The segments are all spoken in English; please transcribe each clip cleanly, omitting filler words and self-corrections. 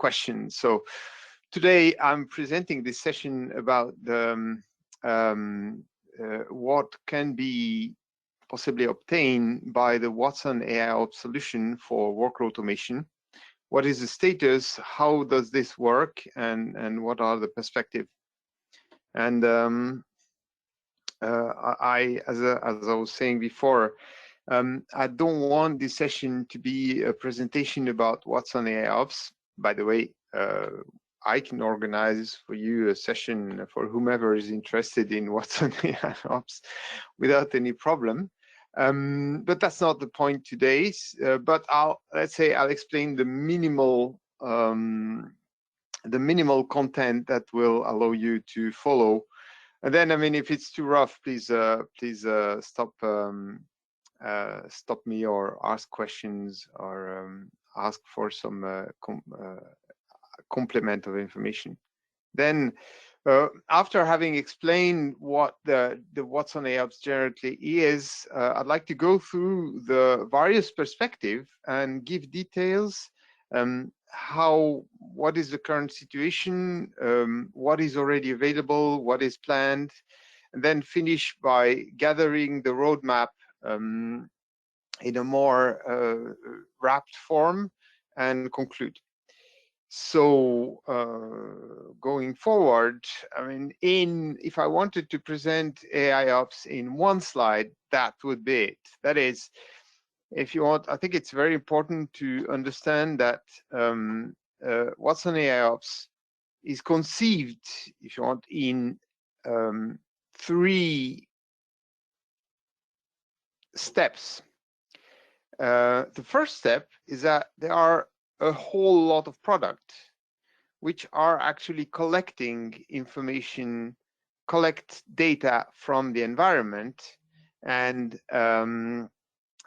questions. So today I'm presenting this session about the what can be possibly obtained by the Watson AIOps solution for workload automation. What is the status? How does this work? And what are the perspectives? And as I was saying before, I don't want this session to be a presentation about Watson AIOps. By the way, I can organize for you a session for whomever is interested in Watson AIOps without any problem. But that's not the point today. But let's say I'll explain the minimal content that will allow you to follow. And then, I mean, if it's too rough, please stop me or ask questions or ask for some complement of information. Then, after having explained what the Watson AIOps generally is, I'd like to go through the various perspectives and give details. What is the current situation, what is already available, what is planned, and then finish by gathering the roadmap in a more wrapped form and conclude. So going forward, I mean, if I wanted to present AIOps in one slide, that would be it. That is, if you want, I think it's very important to understand that Watson AIOps is conceived, if you want, in 3 steps. The first step is that there are a whole lot of products which are actually collecting information, collect data from the environment, and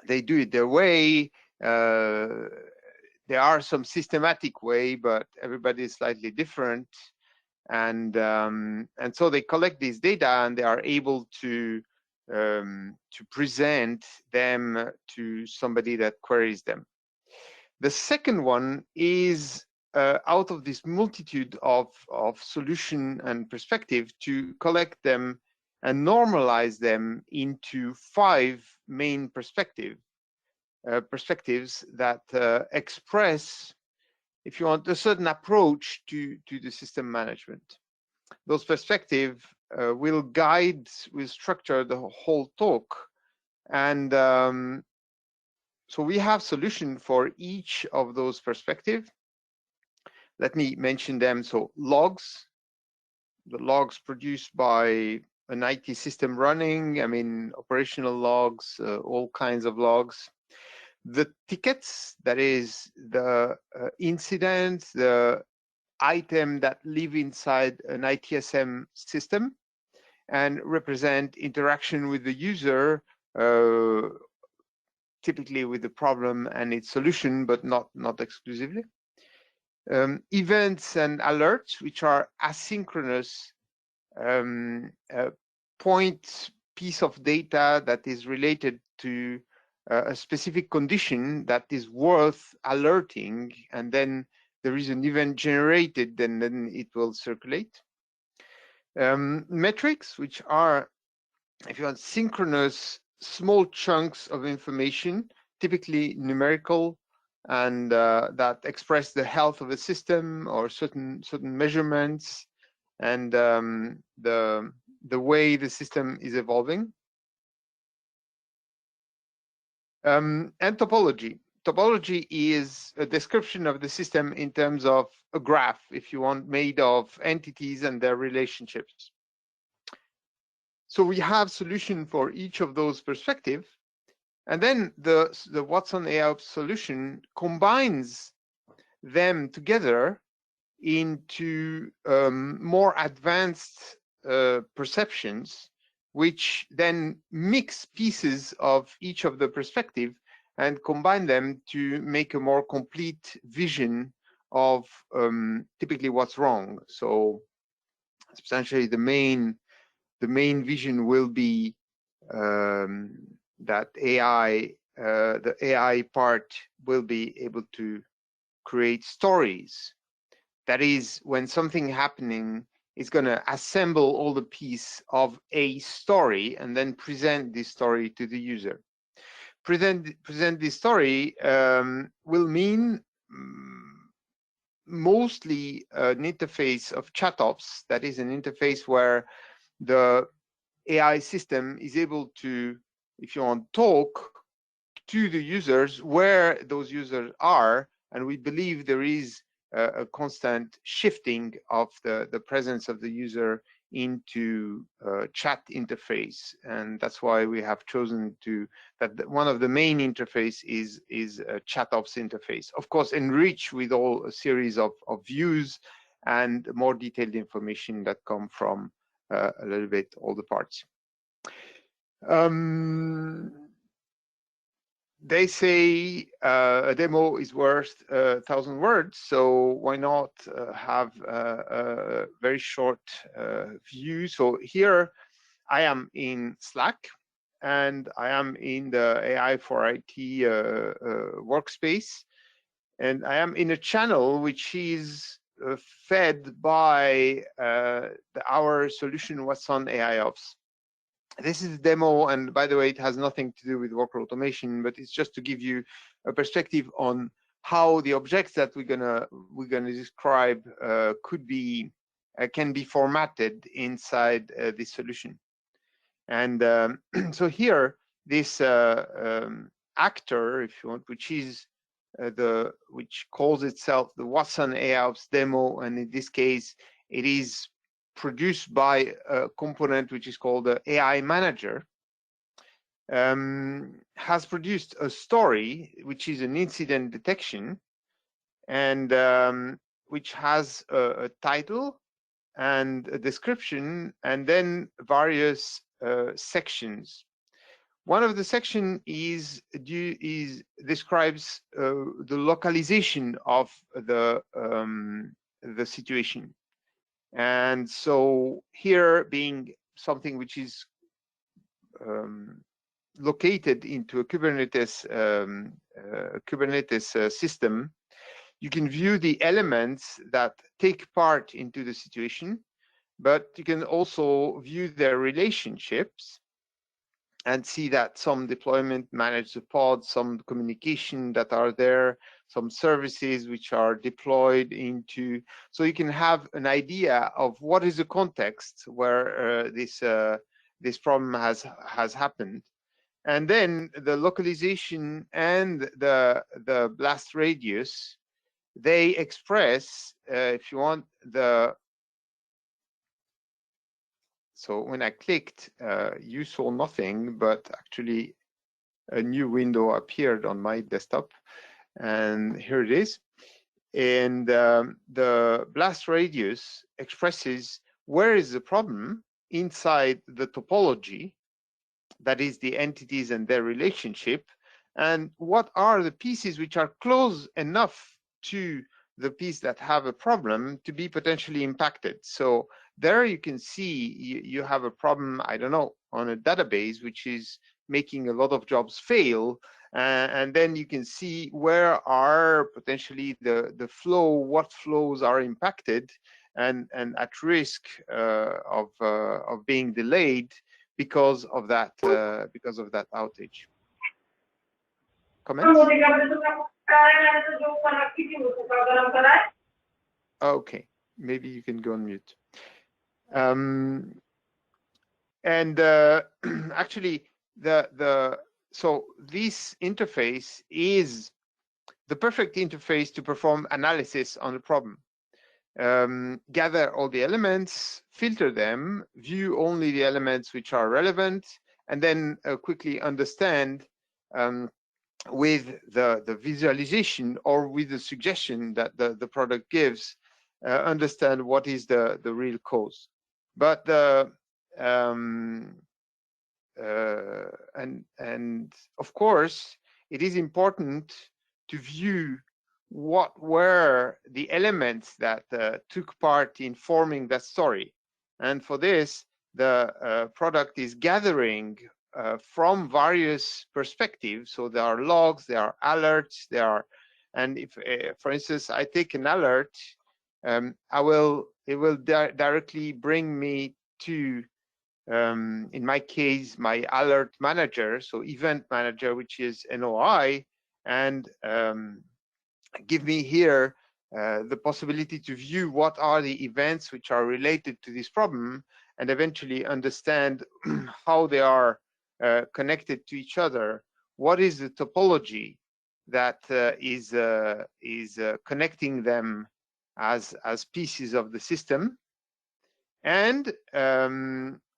they do it their way. There are some systematic way, but everybody is slightly different, and so they collect this data and they are able to present them to somebody that queries them. The second one is out of this multitude of solution and perspective to collect them and normalize them into 5 main perspectives that express, if you want, a certain approach to the system management. Those perspectives will structure the whole talk, and so we have solution for each of those perspectives. Let me mention them. So logs, the logs produced by an IT system running, I mean, operational logs, all kinds of logs. The tickets, that is the incidents, the item that live inside an ITSM system and represent interaction with the user, typically with the problem and its solution, but not exclusively. Events and alerts, which are asynchronous piece of data that is related to a specific condition that is worth alerting, and then there is an event generated, and then it will circulate. Metrics, which are, if you want, synchronous small chunks of information, typically numerical, and that express the health of a system or certain measurements and the way the system is evolving. And topology. Topology is a description of the system in terms of a graph, if you want, made of entities and their relationships. So we have solution for each of those perspectives, and then the Watson AIOps solution combines them together into more advanced perceptions, which then mix pieces of each of the perspective and combine them to make a more complete vision of typically what's wrong. So substantially the main vision will be that the AI part will be able to create stories That is, when something happening is going to assemble all the pieces of a story and then present this story to the user. Present this story will mean mostly an interface of ChatOps. That is an interface where the AI system is able to, if you want, talk to the users where those users are, and we believe there is a constant shifting of the presence of the user into chat interface, and that's why we have chosen that one of the main interface is a ChatOps interface. Of course, enriched with all a series of views and more detailed information that come from a little bit all the parts. They say a demo is worth 1,000 words, so why not have a very short view? So here I am in Slack, and I am in the AI for IT workspace, and I am in a channel which is fed by our solution Watson AIOps. This is a demo, and by the way, it has nothing to do with workload automation, but it's just to give you a perspective on how the objects that we're gonna describe can be formatted inside this solution. And so here, this actor, if you want, which calls itself the Watson AIOps demo, and in this case, it is produced by a component which is called the AI Manager, has produced a story which is an incident detection, and which has a title and a description, and then various sections. One of the section describes the localization of the situation. And so here, being something which is located into a Kubernetes system, you can view the elements that take part into the situation, but you can also view their relationships and see that some deployment manage the pods, some communication that are there, some services which are deployed into. So you can have an idea of what is the context where this problem has happened. And then the localization and the blast radius, they express, if you want, so when I clicked, you saw nothing, but actually a new window appeared on my desktop, and here it is. And the blast radius expresses where is the problem inside the topology, that is the entities and their relationship, and what are the pieces which are close enough to the piece that have a problem to be potentially impacted. So there you can see you have a problem, I don't know, on a database which is making a lot of jobs fail, and then you can see where are potentially the flow, what flows are impacted and at risk of being delayed because of that outage. Comments? Okay, maybe you can go on mute. And actually, so this interface is the perfect interface to perform analysis on the problem. Gather all the elements, filter them, view only the elements which are relevant, and then quickly understand with the visualization or with the suggestion that the product gives, understand what is the real cause. But and of course, it is important to view what were the elements that took part in forming that story. And for this, the product is gathering from various perspectives. So there are logs, there are alerts, and if, for instance, I take an alert, it will directly bring me to, in my case, my alert manager, so event manager, which is NOI, and give me here the possibility to view what are the events which are related to this problem, and eventually understand how they are connected to each other. What is the topology that is connecting them as pieces of the system, and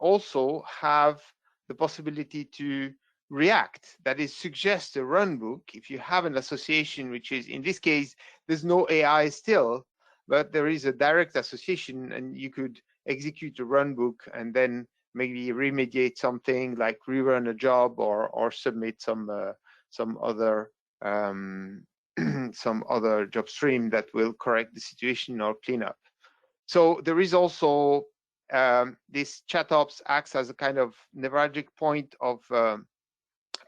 also have the possibility to react, that is, suggest a runbook. If you have an association, which is, in this case, there's no AI still, but there is a direct association, and you could execute a runbook and then maybe remediate something like rerun a job, or submit some other some other job stream that will correct the situation or clean up. So there is also this ChatOps acts as a kind of neuralgic point of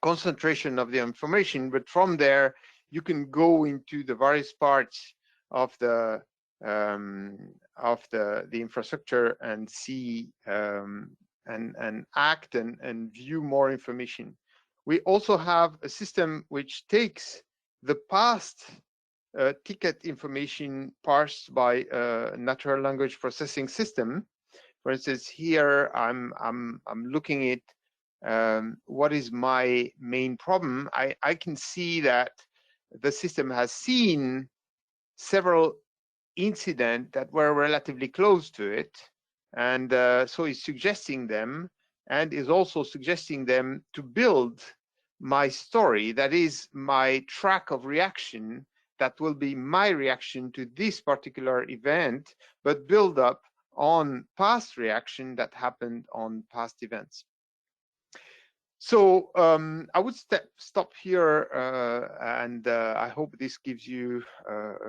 concentration of the information, but from there you can go into the various parts of the infrastructure and see and act and view more information. We also have a system which takes the past ticket information parsed by a natural language processing system. For instance, here I'm looking at what is my main problem. I can see that the system has seen several incidents that were relatively close to it, and so it's suggesting them, and is also suggesting them to build my story, that is my track of reaction, that will be my reaction to this particular event, but build up on past reaction that happened on past events. So I would stop here, and I hope this gives you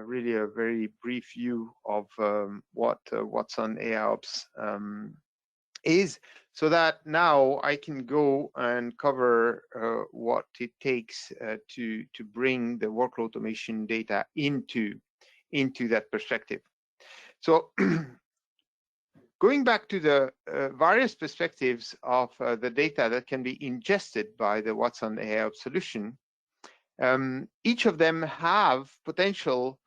really a very brief view of what Watson AIOps is, so that now I can go and cover what it takes to bring the workload automation data into that perspective. So going back to the various perspectives of the data that can be ingested by the Watson AIOps solution, each of them have potential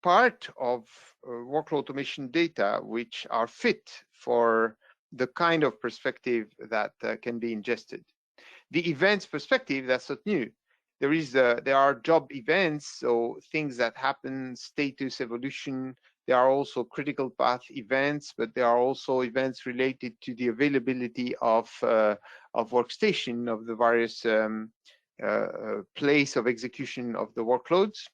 part of workload automation data which are fit for the kind of perspective that can be ingested. The events perspective, that's not new. There are job events, so things that happen, status evolution. There are also critical path events, but there are also events related to the availability of workstation, of the various place of execution of the workloads.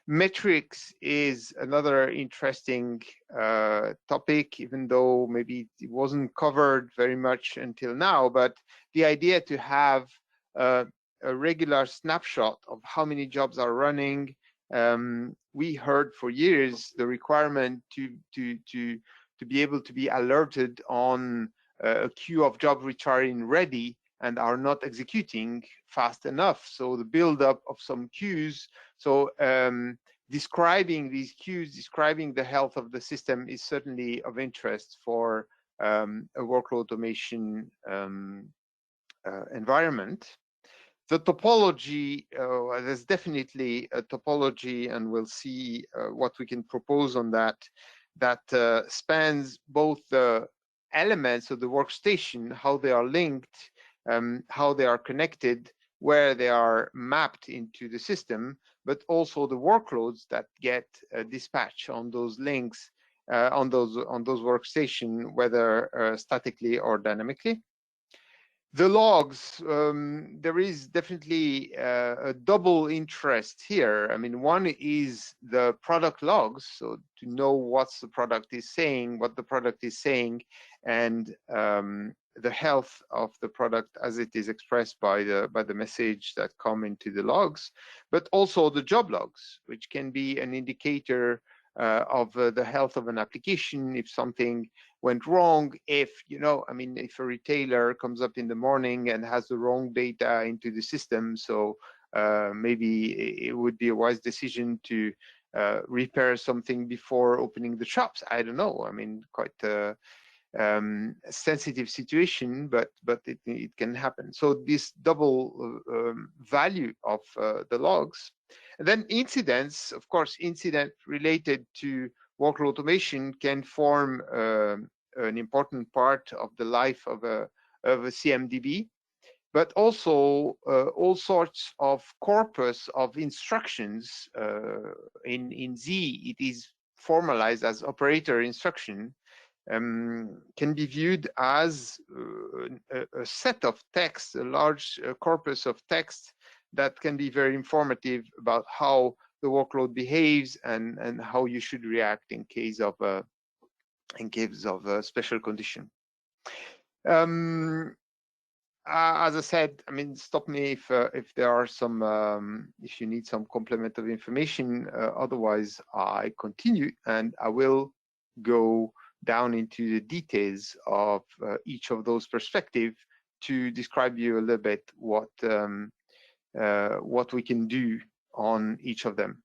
Metrics is another interesting topic, even though maybe it wasn't covered very much until now, but the idea to have a regular snapshot of how many jobs are running. We heard for years the requirement to be able to be alerted on a queue of jobs which are in ready and are not executing fast enough. So the buildup of some queues. So describing these queues, describing the health of the system is certainly of interest for a workload automation environment. The topology, there's definitely a topology, and we'll see what we can propose on that, that spans both the elements of the workstation, how they are linked, how they are connected, where they are mapped into the system, but also the workloads that get dispatched on those links, on those workstations, whether statically or dynamically. The logs, there is definitely a double interest here. I mean, one is the product logs, so to know what the product is saying, and the health of the product as it is expressed by the message that come into the logs, but also the job logs, which can be an indicator of the health of an application. If something went wrong, if if a retailer comes up in the morning and has the wrong data into the system, so maybe it would be a wise decision to repair something before opening the shops. I don't know. I mean, quite sensitive situation, but it can happen. So this double value of the logs. And then incidents, of course, incident related to workload automation can form an important part of the life of a CMDB, but also all sorts of corpus of instructions. In Z, it is formalized as operator instruction, can be viewed as a set of text, a large corpus of text that can be very informative about how the workload behaves and how you should react in case of a special condition. As I said, I mean, stop me if there are some, if you need some complementary information. Otherwise, I continue and I will go down into the details of each of those perspectives to describe you a little bit what we can do on each of them.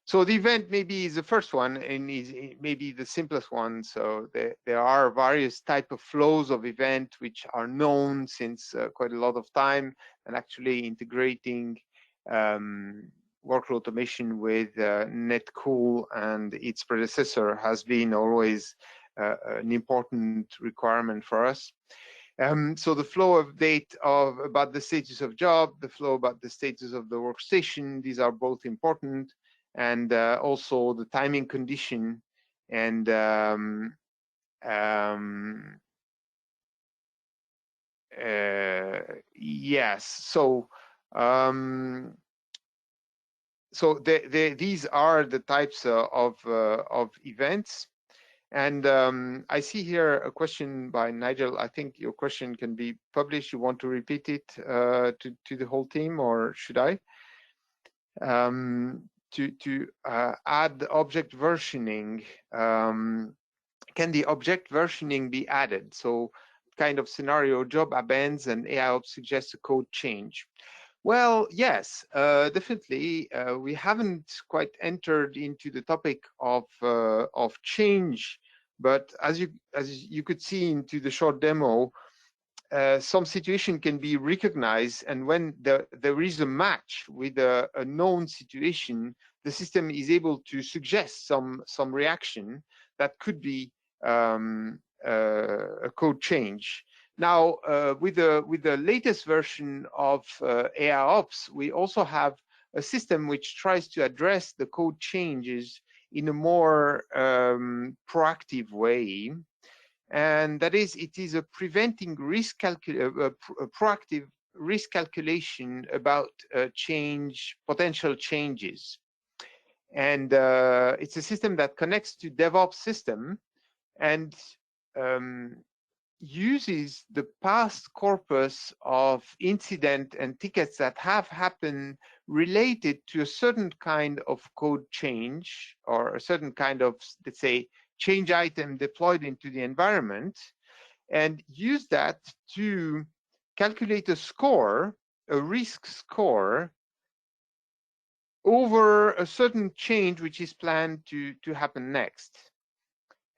So the event maybe is the first one and is maybe the simplest one. So there are various type of flows of event which are known since quite a lot of time, and actually integrating workload automation with netcool and its predecessor has been always an important requirement for us. So the flow of data about the status of job, the flow about the status of the workstation, these are both important. And also the timing condition, and yes, so these are the types of events. And I see here a question by Nigel. I think your question can be published. You want to repeat it to the whole team, or should I? To add object versioning, can the object versioning be added? So kind of scenario, job abandons and AIOps suggests a code change. Well, yes, definitely. We haven't quite entered into the topic of change, but as you could see into the short demo, some situation can be recognized, and when there is a match with a known situation, the system is able to suggest some reaction that could be a code change. Now, with the latest version of AIOps, we also have a system which tries to address the code changes in a more proactive way. And that is, it is a preventing risk proactive risk calculation about potential changes. And it's a system that connects to DevOps system and uses the past corpus of incident and tickets that have happened related to a certain kind of code change or a certain kind of, let's say, change item deployed into the environment, and use that to calculate a score, a risk score, over a certain change which is planned to happen next.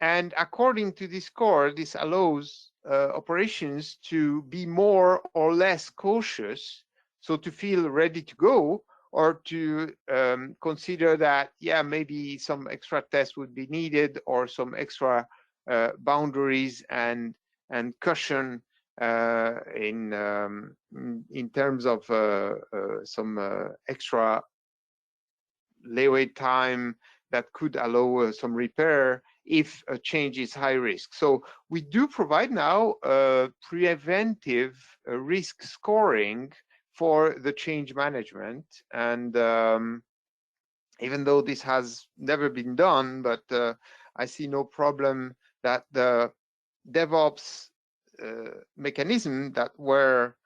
And according to this score, this allows operations to be more or less cautious, so to feel ready to go, or to consider that, yeah, maybe some extra tests would be needed, or some extra boundaries and cushion in terms of some extra leeway time that could allow some repair if a change is high risk. So we do provide now preventive risk scoring for the change management. And even though this has never been done, but I see no problem that the DevOps mechanism that were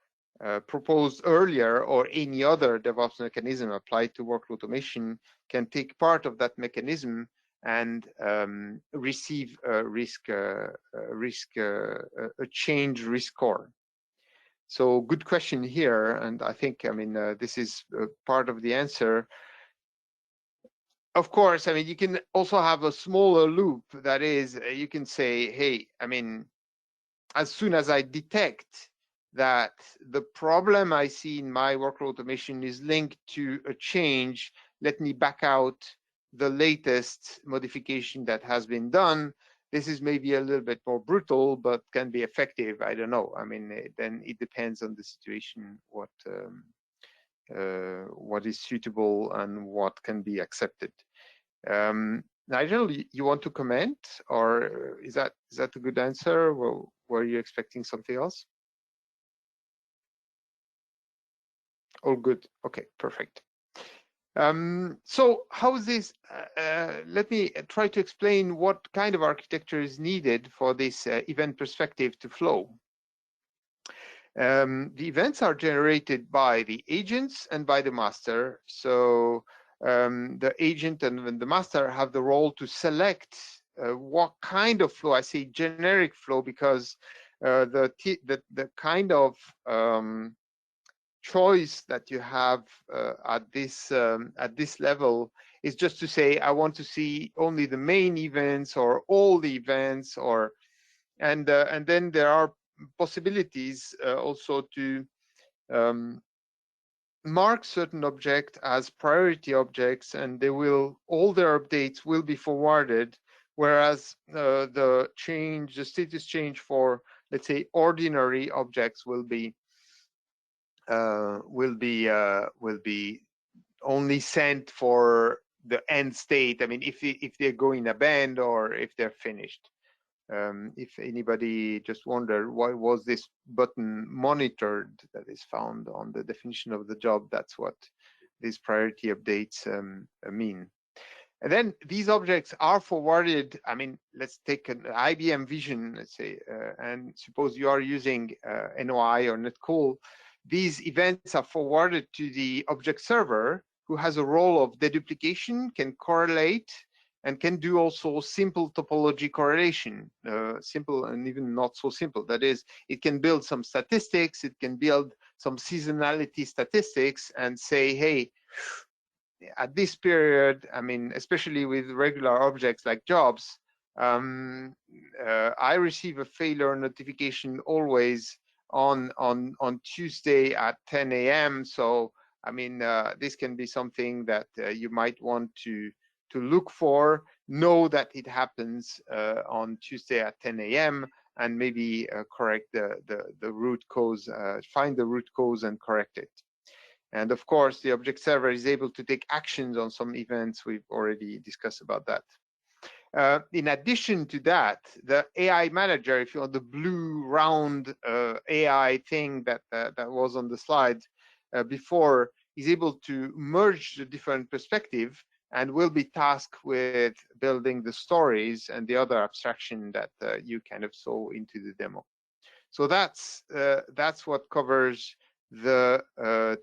proposed earlier, or any other DevOps mechanism applied to workload automation, can take part of that mechanism and receive a change risk score. So good question here, and I think, I mean, this is part of the answer. Of course, I mean, you can also have a smaller loop. That is, you can say, hey, I mean, as soon as I detect that the problem I see in my workload automation is linked to a change, let me back out the latest modification that has been done. This is maybe a little bit more brutal, but can be effective. I don't know. I mean, then it depends on the situation, what is suitable and what can be accepted. Nigel, you want to comment, or is that a good answer? Well, were you expecting something else? All good. Okay, perfect. So how is this? Let me try to explain what kind of architecture is needed for this event perspective to flow. The events are generated by the agents and by the master. So the agent and the master have the role to select what kind of flow. I say generic flow because the kind of choice that you have at this level is just to say, I want to see only the main events or all the events, or and then there are possibilities also to mark certain objects as priority objects, and they will, all their updates will be forwarded, whereas the status change for, let's say, ordinary objects will be only sent for the end state. I mean, if they're going a band or if they're finished. If anybody just wondered why was this button monitored, that is found on the definition of the job, that's what these priority updates mean. And then these objects are forwarded. I mean, let's take an IBM Vision, let's say, and suppose you are using NOI or Netcool. These events are forwarded to the object server, who has a role of deduplication, can correlate, and can do also simple topology correlation, simple and even not so simple. That is, it can build some statistics, it can build some seasonality statistics and say, hey, at this period, I mean, especially with regular objects like jobs, I receive a failure notification always on Tuesday at 10 a.m. So, I mean, this can be something that you might want to look for, know that it happens on Tuesday at 10 a.m. and maybe correct the root cause, find the root cause and correct it. And of course, the object server is able to take actions on some events. We've already discussed about that. In addition to that, the AI manager, if you want, the blue round AI thing that was on the slide before, is able to merge the different perspective and will be tasked with building the stories and the other abstraction that you kind of saw into the demo. So that's what covers the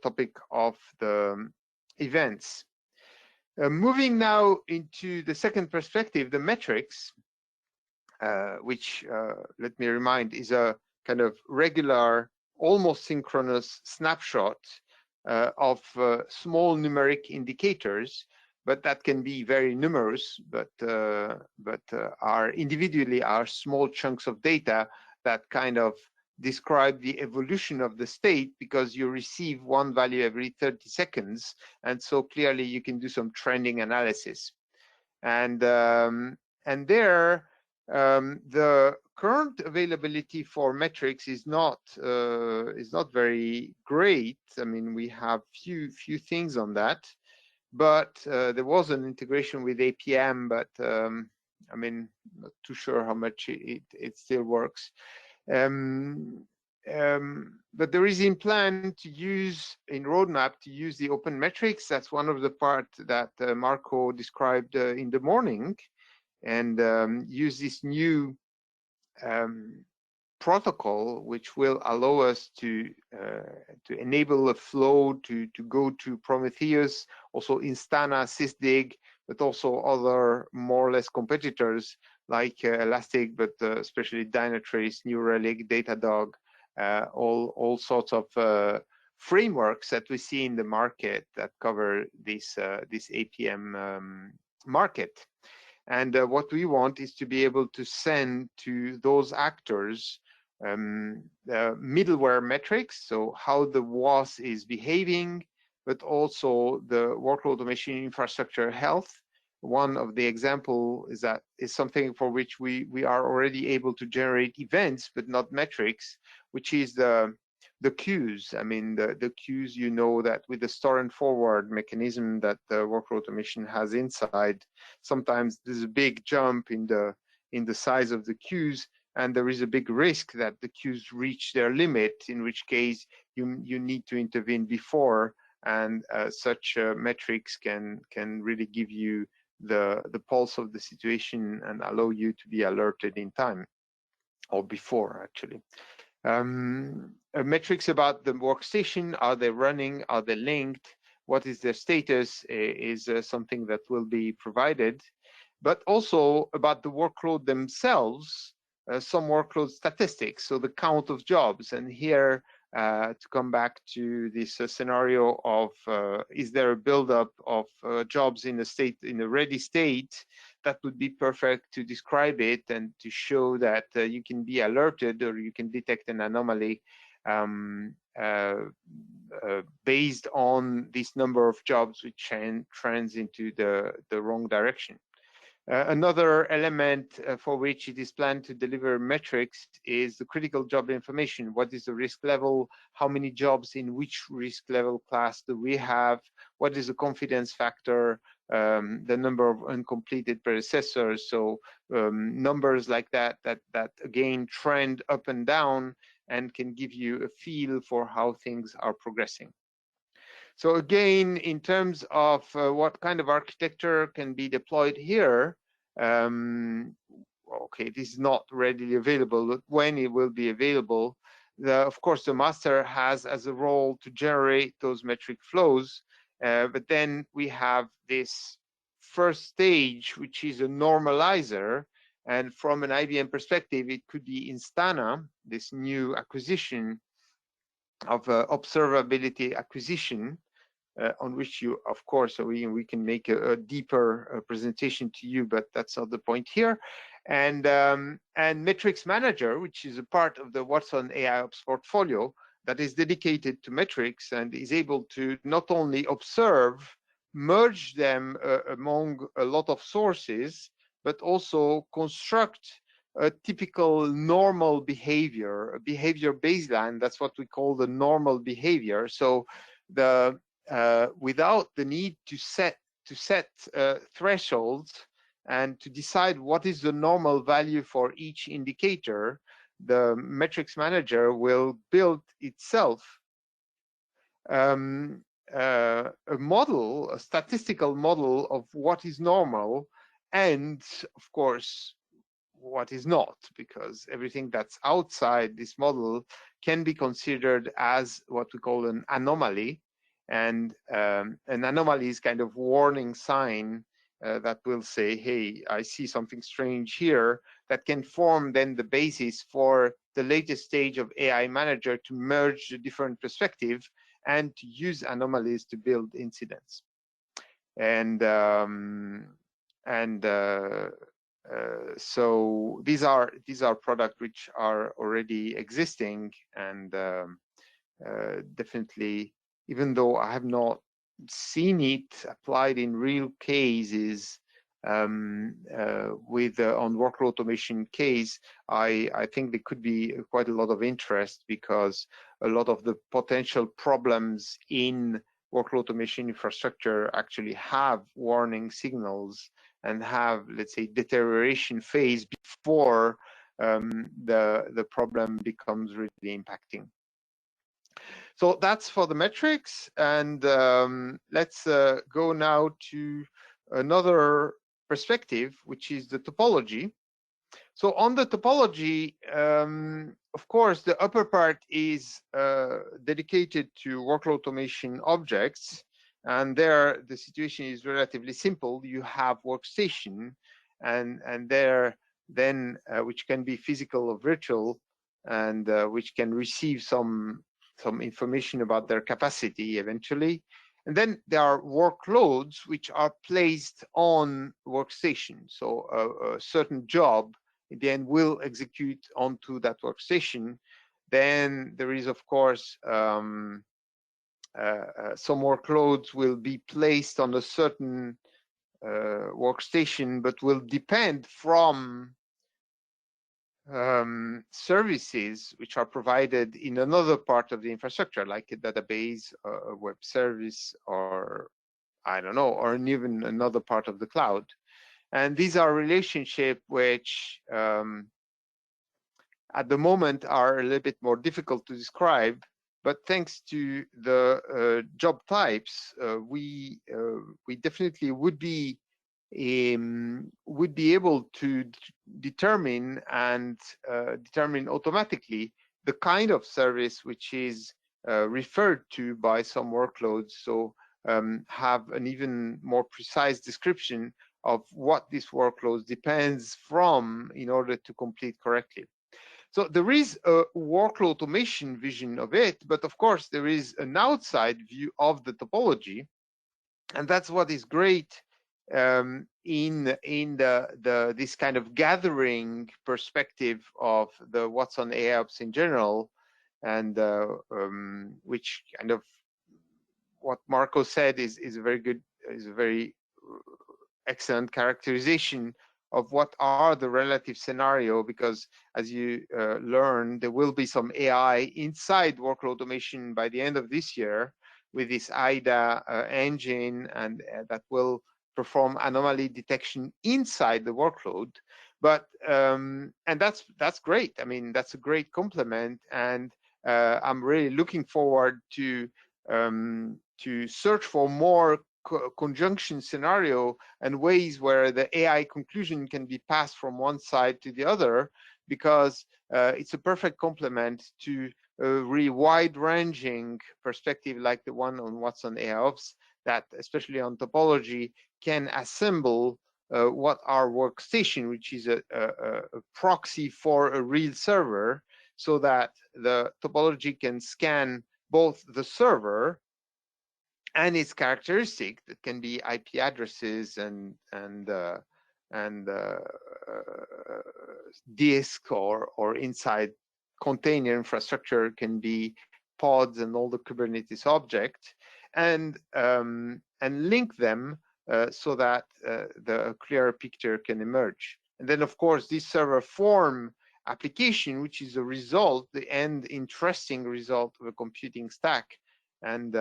topic of the events. Moving now into the second perspective, the metrics, which, let me remind, is a kind of regular, almost synchronous snapshot of small numeric indicators, but that can be very numerous, but are individually are small chunks of data that kind of describe the evolution of the state, because you receive one value every 30 seconds. And so clearly you can do some trending analysis. And there, the current availability for metrics is not very great. I mean, we have few things on that, but there was an integration with APM, but I mean, not too sure how much it still works. But there is in plan to use, in roadmap, to use the open metrics. That's one of the part that Marco described in the morning, and use this new protocol, which will allow us to enable a flow to go to Prometheus, also Instana, Sysdig, but also other more or less competitors like Elastic, but especially Dynatrace, New Relic, Datadog, all sorts of frameworks that we see in the market that cover this APM market. And what we want is to be able to send to those actors middleware metrics, so how the WAS is behaving, but also the workload automation infrastructure health. One of the example is something for which we are already able to generate events, but not metrics, which is the queues. I mean, the queues, you know, that with the store and forward mechanism that the workload automation has inside, sometimes there's a big jump in the size of the queues, and there is a big risk that the queues reach their limit, in which case you need to intervene before, and such metrics can really give you the pulse of the situation and allow you to be alerted in time, or before actually. Metrics about the workstation: are they running, are they linked, what is their status, is something that will be provided, but also about the workload themselves, some workload statistics, so the count of jobs. And here, to come back to this scenario of is there a buildup of jobs in a ready state, that would be perfect to describe it and to show that you can be alerted, or you can detect an anomaly based on this number of jobs which trends into the wrong direction. Another element for which it is planned to deliver metrics is the critical job information. What is the risk level? How many jobs in which risk level class do we have? What is the confidence factor? The number of uncompleted predecessors. So numbers like that again trend up and down and can give you a feel for how things are progressing. So again, in terms of what kind of architecture can be deployed here, okay, this is not readily available, but when it will be available, of course, the master has as a role to generate those metric flows, but then we have this first stage, which is a normalizer. And from an IBM perspective, it could be Instana, this new acquisition of observability acquisition, on which you, of course, we can make a deeper presentation to you, but that's not the point here. And Metrics Manager, which is a part of the Watson AIOps portfolio that is dedicated to metrics and is able to not only observe, merge them among a lot of sources, but also construct a typical normal behavior, a behavior baseline. That's what we call the normal behavior. So the without the need to set thresholds and to decide what is the normal value for each indicator, the metrics manager will build itself a model, a statistical model of what is normal and, of course, what is not, because everything that's outside this model can be considered as what we call an anomaly. And an anomaly is kind of warning sign that will say, hey, I see something strange here, that can form then the basis for the latest stage of AI Manager to merge the different perspectives and to use anomalies to build incidents. And so these are products which are already existing, and definitely, even though I have not seen it applied in real cases with on workload automation case, I think there could be quite a lot of interest, because a lot of the potential problems in workload automation infrastructure actually have warning signals and have, let's say, deterioration phase before the problem becomes really impacting. So that's for the metrics, and let's go now to another perspective, which is the topology. So on the topology, of course, the upper part is dedicated to workload automation objects, and there the situation is relatively simple. You have workstation, and there then which can be physical or virtual, and which can receive some some information about their capacity eventually. And then there are workloads which are placed on workstation. So a certain job in the end will execute onto that workstation. Then there is, of course, some workloads will be placed on a certain workstation, but will depend from services which are provided in another part of the infrastructure, like a database, a web service, or I don't know, or even another part of the cloud. And these are relationships which at the moment are a little bit more difficult to describe, but thanks to the job types, we definitely would be able to determine and determine automatically the kind of service which is referred to by some workloads. So have an even more precise description of what this workload depends from in order to complete correctly. So there is a workload automation vision of it, but of course there is an outside view of the topology, and that's what is great in this kind of gathering perspective of the Watson AIOps in general, and which kind of what Marco said is a very excellent characterization of what are the relative scenario, because as you learn, there will be some AI inside workload automation by the end of this year with this IDA engine, and that will perform anomaly detection inside the workload. But and that's great. I mean, that's a great complement, and I'm really looking forward to search for more conjunction scenario and ways where the AI conclusion can be passed from one side to the other, because it's a perfect complement to a really wide-ranging perspective like the one on Watson AIOps, that especially on topology can assemble what our workstation, which is a proxy for a real server, so that the topology can scan both the server and its characteristic, that can be IP addresses and disk or inside container infrastructure, can be pods and all the Kubernetes objects, and link them so that the clearer picture can emerge. And then, of course, this server form application, which is a result, the end interesting result of a computing stack, and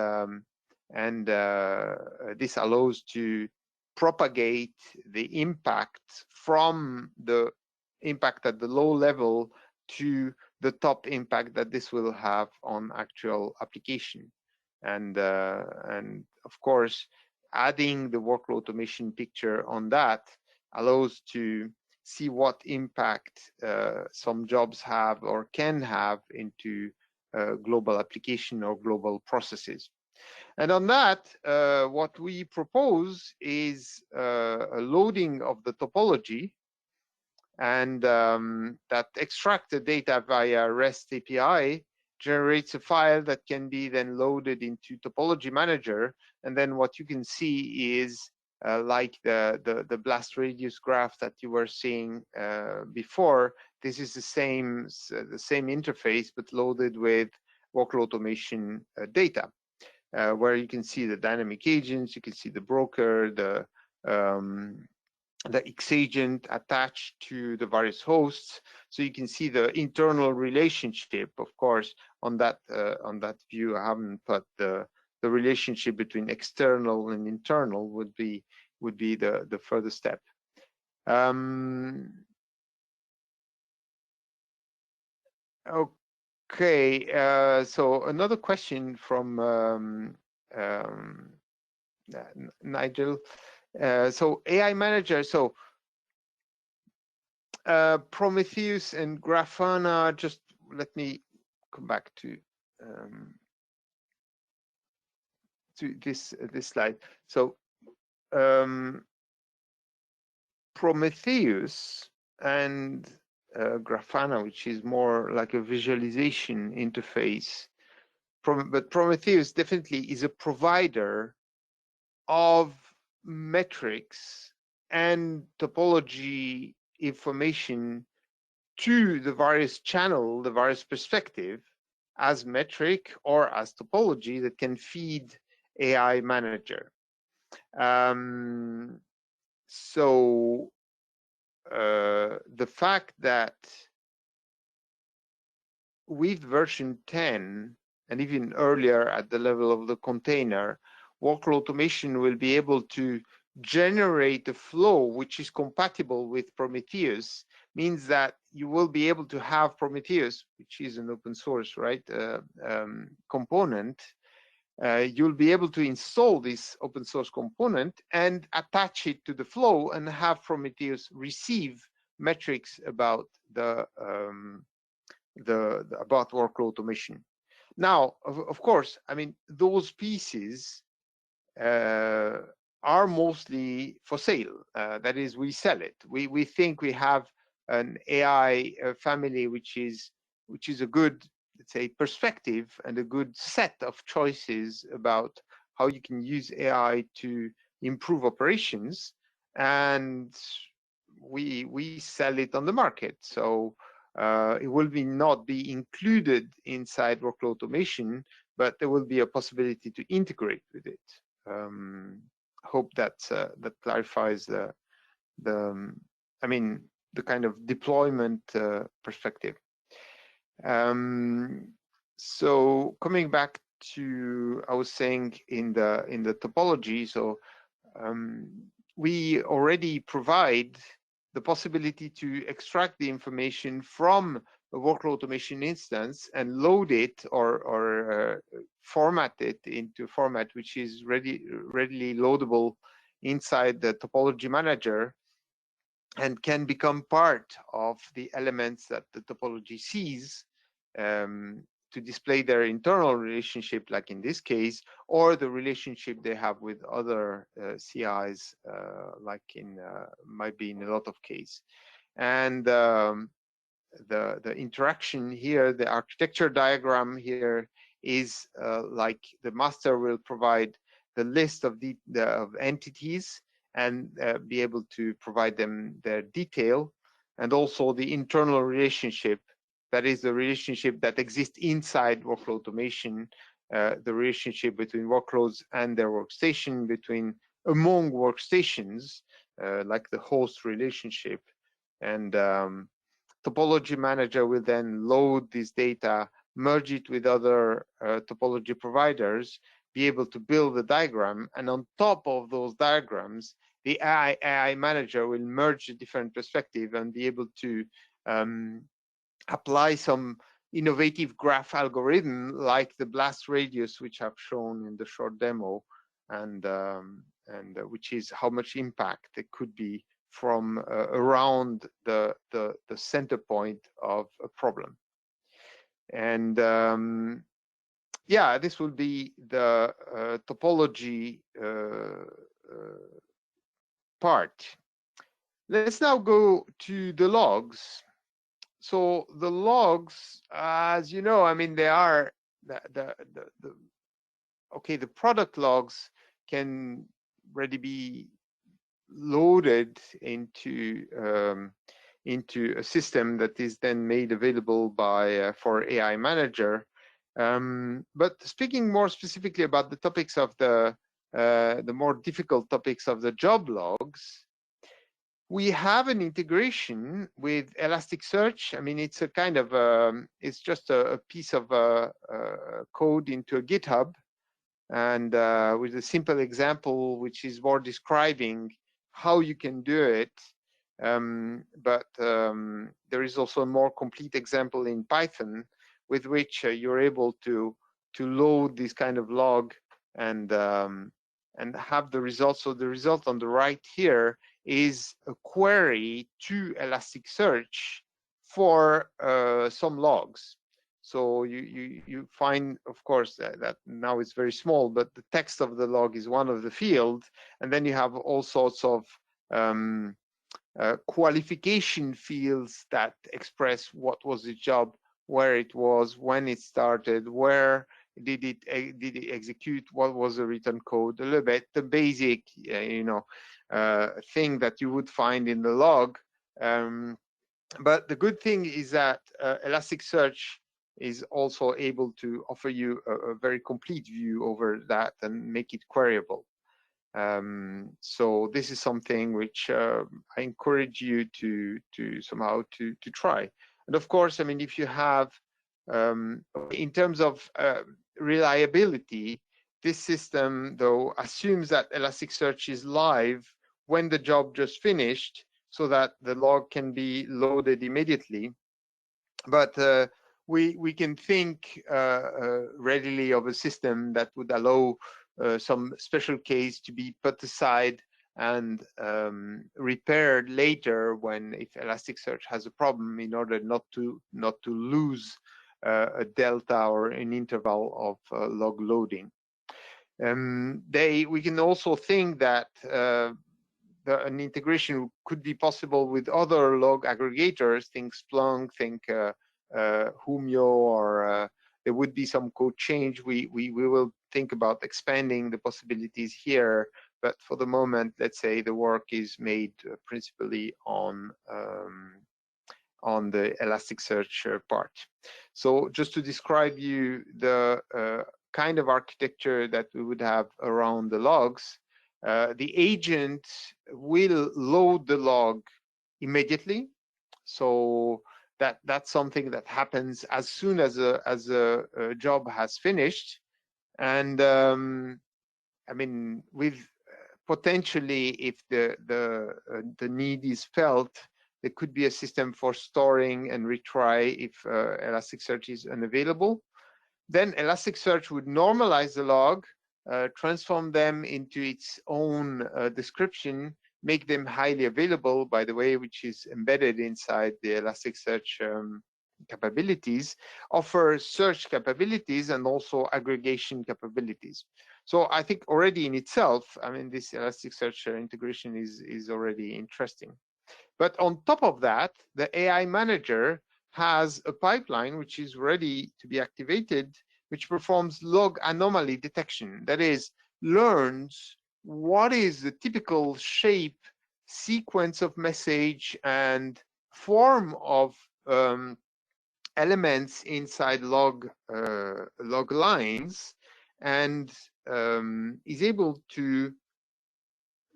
this allows to propagate the impact from the impact at the low level to the top impact that this will have on actual application. And of course, adding the workload automation picture on that allows to see what impact some jobs have or can have into global application or global processes. And on that, what we propose is a loading of the topology, and that extracts the data via REST API, generates a file that can be then loaded into Topology Manager. And then what you can see is like the blast radius graph that you were seeing before. This is the same interface, but loaded with workload automation data. Where you can see the dynamic agents, you can see the broker, the X agent attached to the various hosts, so you can see the internal relationship. Of course, on that view, I haven't put the relationship between external and internal would be the further step. Okay, so another question from Nigel. So AI manager, so Prometheus and Grafana, just let me come back to this slide. So Prometheus and Grafana, which is more like a visualization interface, but Prometheus definitely is a provider of metrics and topology information to the various channel, the various perspective, as metric or as topology that can feed AI Manager. So the fact that with version 10 and even earlier at the level of the container, Workload Automation will be able to generate a flow which is compatible with Prometheus, means that you will be able to have Prometheus, which is an open source, right, component. You'll be able to install this open source component and attach it to the flow and have Prometheus receive metrics about about workload automation. Now, of course, I mean, those pieces are mostly for sale. That is, we sell it. We think we have an AI family which is a good, let's say, perspective and a good set of choices about how you can use AI to improve operations, and we sell it on the market. So it will not be included inside Workload Automation, but there will be a possibility to integrate with it. Hope that that clarifies the I mean, the kind of deployment perspective. So coming back to, I was saying in the topology, so we already provide the possibility to extract the information from a Workload Automation instance and load it or format it into a format which is readily loadable inside the Topology Manager and can become part of the elements that the topology sees to display their internal relationship, like in this case, or the relationship they have with other CIs, like might be in a lot of cases. And the interaction here, the architecture diagram here is like the master will provide the list of of entities and be able to provide them their detail, and also the internal relationship. That is the relationship that exists inside Workload Automation, the relationship between workloads and their workstation, among workstations, like the host relationship. And Topology Manager will then load this data, merge it with other topology providers, be able to build a diagram, and on top of those diagrams, the AI Manager will merge the different perspectives and be able to apply some innovative graph algorithm like the blast radius, which I've shown in the short demo, and which is how much impact there could be from around the center point of a problem. And yeah, this will be the topology part. Let's now go to the logs. So the logs, as you know, I mean, they are okay. The product logs can already be loaded into a system that is then made available by for AI Manager. But speaking more specifically about the topics of the more difficult topics of the job logs, we have an integration with Elasticsearch. I mean, it's a kind of it's just a piece of code into a GitHub, and with a simple example, which is more describing how you can do it. But there is also a more complete example in Python with which you're able to load this kind of log and have the results. So the result on the right here is a query to Elasticsearch for some logs. So you find, of course, that now it's very small, but the text of the log is one of the fields, and then you have all sorts of qualification fields that express what was the job, where it was, when it started, where did it execute, what was the written code, a little bit, the basic thing that you would find in the log. But the good thing is that Elasticsearch is also able to offer you a very complete view over that and make it queryable. So this is something which I encourage you to somehow to try. And of course, I mean, if you have, in terms of reliability, this system though assumes that Elasticsearch is live when the job just finished, so that the log can be loaded immediately. But we can think readily of a system that would allow some special case to be put aside and repaired later when, if Elasticsearch has a problem, in order not to lose a delta or an interval of log loading. We can also think that an integration could be possible with other log aggregators. Think Splunk, think Humio, or there would be some code change. We will think about expanding the possibilities here, but for the moment, let's say the work is made principally on the Elasticsearch part. So just to describe you the kind of architecture that we would have around the logs, the agent will load the log immediately. So that's something that happens as soon as a job has finished. And I mean, with potentially, if the need is felt, there could be a system for storing and retry if Elasticsearch is unavailable. Then Elasticsearch would normalize the log, transform them into its own description, make them highly available, by the way, which is embedded inside the Elasticsearch capabilities, offer search capabilities and also aggregation capabilities. So I think already in itself, I mean, this Elasticsearch integration is already interesting. But on top of that, the AI manager has a pipeline which is ready to be activated, which performs log anomaly detection. That is, learns what is the typical shape, sequence of message, and form of elements inside log lines, and is able to,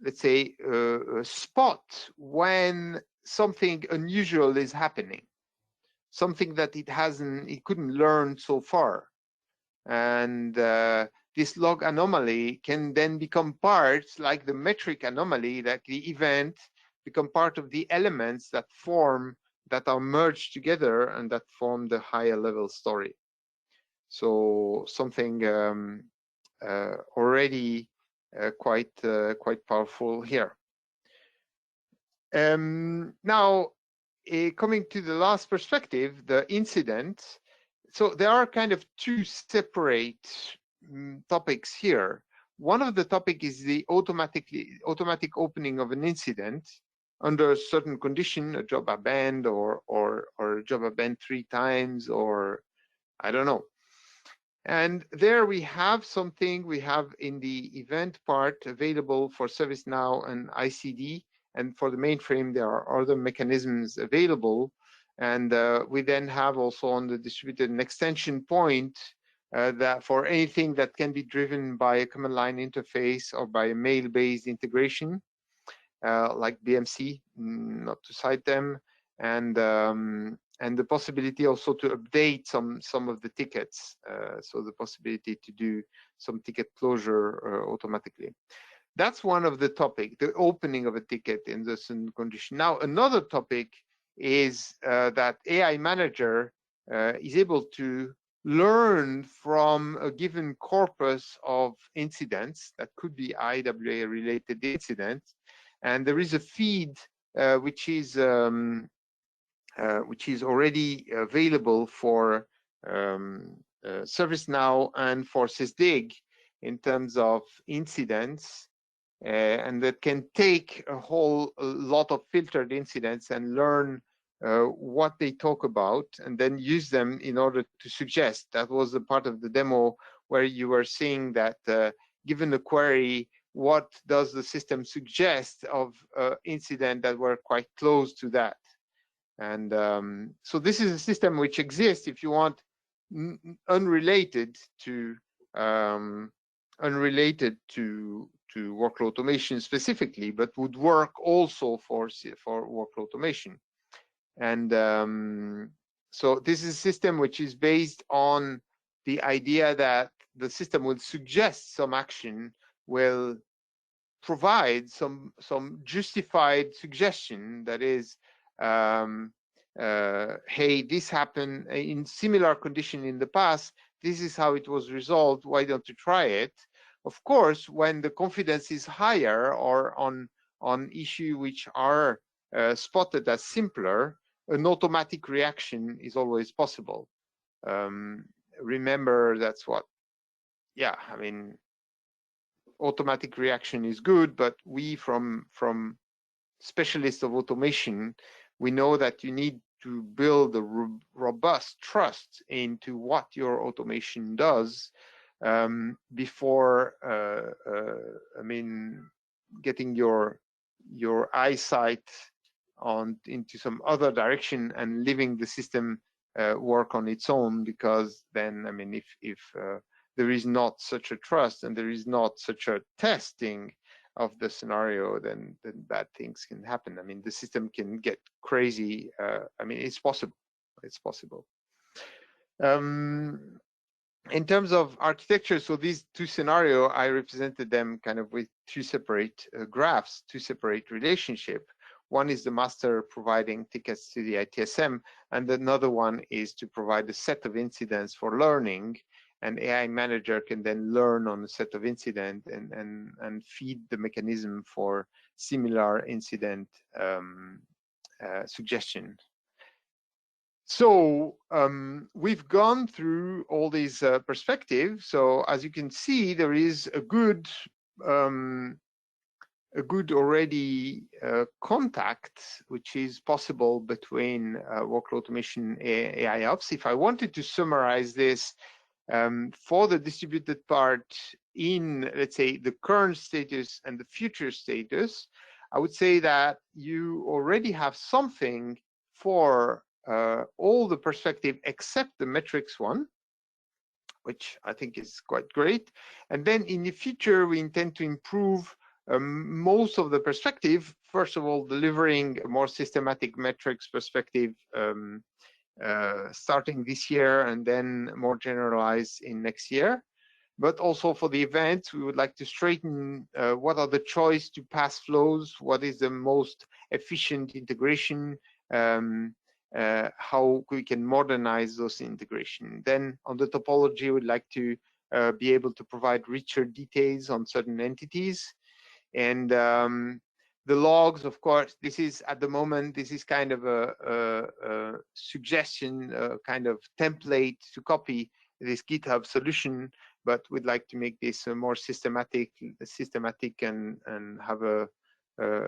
let's say, spot when something unusual is happening, something that it couldn't learn so far. And this log anomaly can then become part, like the metric anomaly, like the event, become part of the elements that are merged together and that form the higher level story. So something already quite powerful here. Now, coming to the last perspective, the incident. So there are kind of two separate topics here. One of the topic is the automatic opening of an incident under a certain condition, a job abandoned or a job abandoned 3 times, or I don't know. And there we have something we have in the event part available for ServiceNow and ICD, and for the mainframe there are other mechanisms available. And we then have also on the distributed an extension point that for anything that can be driven by a command line interface or by a mail-based integration, like BMC, not to cite them, and the possibility also to update some of the tickets, so the possibility to do some ticket closure automatically. That's one of the topic, the opening of a ticket in the certain condition. Now, another topic is that AI manager is able to learn from a given corpus of incidents that could be IWA related incidents, and there is a feed which is already available for ServiceNow and for SysDig in terms of incidents, and that can take a whole lot of filtered incidents and learn what they talk about, and then use them in order to suggest. That was the part of the demo where you were seeing that given the query, what does the system suggest of incident that were quite close to that. And so this is a system which exists, if you want, unrelated to workload automation specifically, but would work also for workload automation. And so this is a system which is based on the idea that the system will suggest some action, will provide some justified suggestion, that is, hey, this happened in similar condition in the past, this is how it was resolved, why don't you try it? Of course, when the confidence is higher, or on issue which are spotted as simpler, an automatic reaction is always possible. Remember, that's what, yeah, I mean, automatic reaction is good, but we from specialists of automation, we know that you need to build a robust trust into what your automation does before I mean, getting your eyesight into some other direction and leaving the system work on its own, because then, I mean, if there is not such a trust and there is not such a testing of the scenario, then bad things can happen. I mean, the system can get crazy. I mean, it's possible. It's possible. In terms of architecture, so these two scenarios, I represented them kind of with two separate graphs, two separate relationships. One is the master providing tickets to the ITSM, and another one is to provide a set of incidents for learning, and AI manager can then learn on a set of incident and feed the mechanism for similar incident suggestion. So we've gone through all these perspectives. So as you can see, there is a good already contact which is possible between workload automation and AIOps. If I wanted to summarize this for the distributed part in, let's say, the current status and the future status, I would say that you already have something for all the perspective except the metrics one, which I think is quite great. And then in the future, we intend to improve most of the perspective. First of all, delivering a more systematic metrics perspective starting this year, and then more generalized in next year. But also for the events, we would like to straighten what are the choice to pass flows, what is the most efficient integration, how we can modernize those integration. Then on the topology, we'd like to be able to provide richer details on certain entities. And the logs, of course, this is at the moment, this is kind of a suggestion, kind of template to copy this GitHub solution, but we'd like to make this more systematic and have a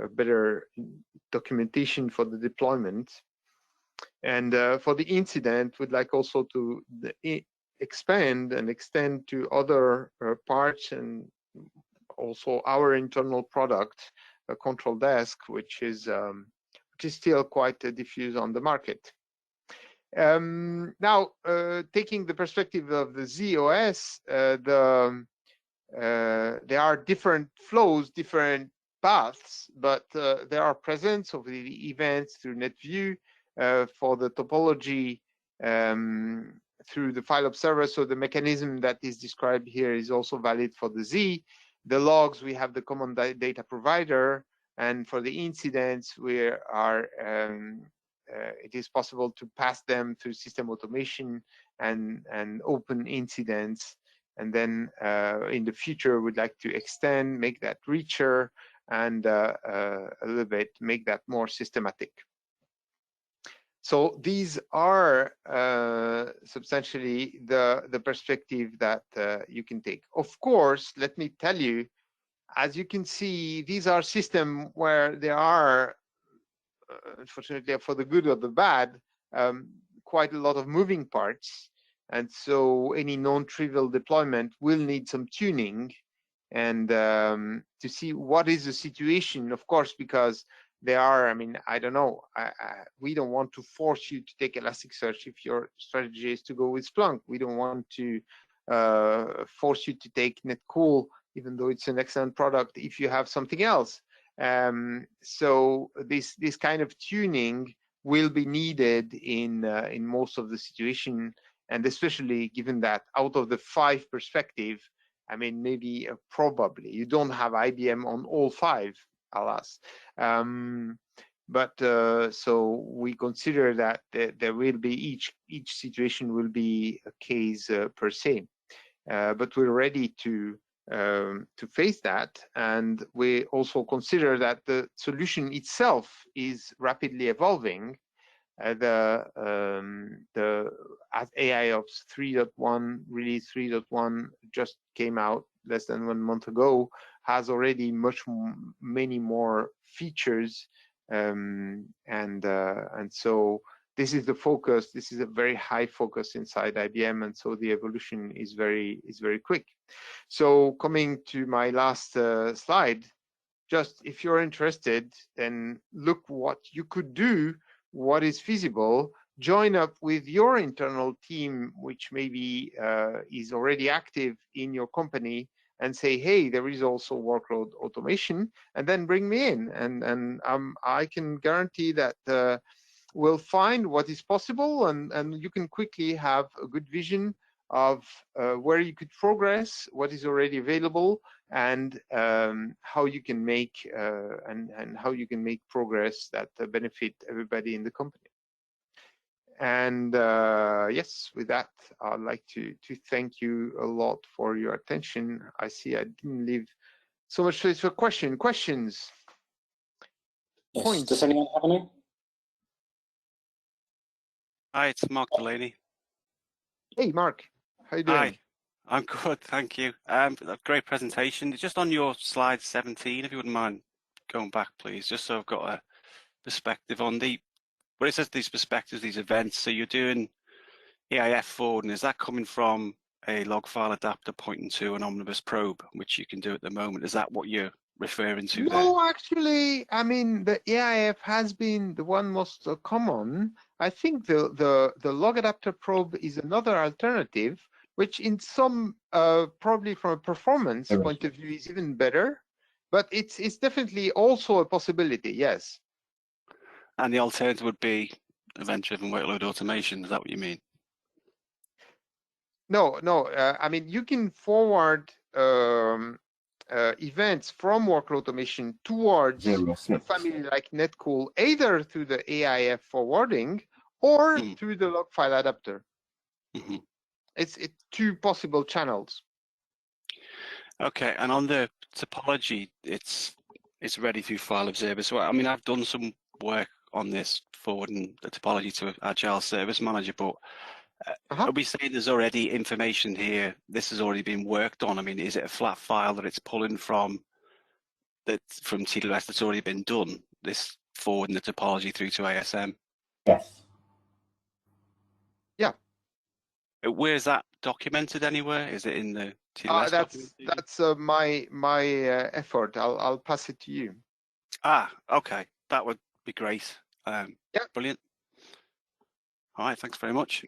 better documentation for the deployment. And for the incident, we'd like also to expand and extend to other parts, and also our internal product, a control desk, which is still quite diffuse on the market. Now, taking the perspective of the ZOS, there are different flows, different paths, but there are presence of the events through NetView, for the topology through the file observer. So the mechanism that is described here is also valid for the Z. The logs, we have the common data provider, and for the incidents, we are it is possible to pass them through system automation and open incidents. And then in the future, we'd like to extend, make that richer, and a little bit make that more systematic. So these are substantially the perspective that you can take. Of course, let me tell you, as you can see, these are systems where there are unfortunately, for the good or the bad, quite a lot of moving parts. And so any non-trivial deployment will need some tuning and to see what is the situation, of course, because there are, I mean, I don't know, we don't want to force you to take Elasticsearch if your strategy is to go with Splunk. We don't want to force you to take Netcool, even though it's an excellent product, if you have something else. So this kind of tuning will be needed in most of the situation, and especially given that out of the 5 perspective, I mean, maybe probably you don't have IBM on all 5, alas. But so we consider that there will be each situation will be a case per se. But we're ready to face that, and we also consider that the solution itself is rapidly evolving. The AIOps 3.1 release 3.1 just came out less than 1 month ago, has already many more features, and so this is the focus. This is a very high focus inside IBM, and so the evolution is very quick. So coming to my last slide, just if you're interested, then look what you could do, what is feasible, join up with your internal team, which maybe is already active in your company, and say, hey, there is also workload automation, and then bring me in. And I can guarantee that we'll find what is possible, and you can quickly have a good vision of where you could progress, what is already available, and how you can make and how you can make progress that benefit everybody in the company. And yes, with that, I'd like to thank you a lot for your attention. I see I didn't leave so much space for questions. Yes. Points. Does anyone have any? Hi, it's Mark Delaney. Hey, Mark. How you doing? Hi, I'm good, thank you. A great presentation. Just on your slide 17, if you wouldn't mind going back, please, just so I've got a perspective on where it says these perspectives, these events. So you're doing EIF forward, and is that coming from a log file adapter pointing to an omnibus probe, which you can do at the moment? Is that what you're referring to there? No, actually, I mean, the EIF has been the one most common. I think the log adapter probe is another alternative, which in some, probably from a performance point of view, is even better. But it's definitely also a possibility, yes. And the alternative would be event-driven workload automation. Is that what you mean? No. I mean, you can forward events from workload automation towards a family like Netcool, either through the AIF forwarding or through the log file adapter. It's 2 possible channels. Okay, and on the topology, it's ready through File Observer. So I mean, I've done some work on this forwarding the topology to Agile Service Manager, but are we saying there's already information here? This has already been worked on. I mean, is it a flat file that it's pulling from TWS that's already been done? This forwarding the topology through to ASM. Yes. Yeah. Where's that documented anywhere? Is it in the TWS document? That's my effort. I'll pass it to you. Okay, that would be great. Yeah. Brilliant. All right, thanks very much.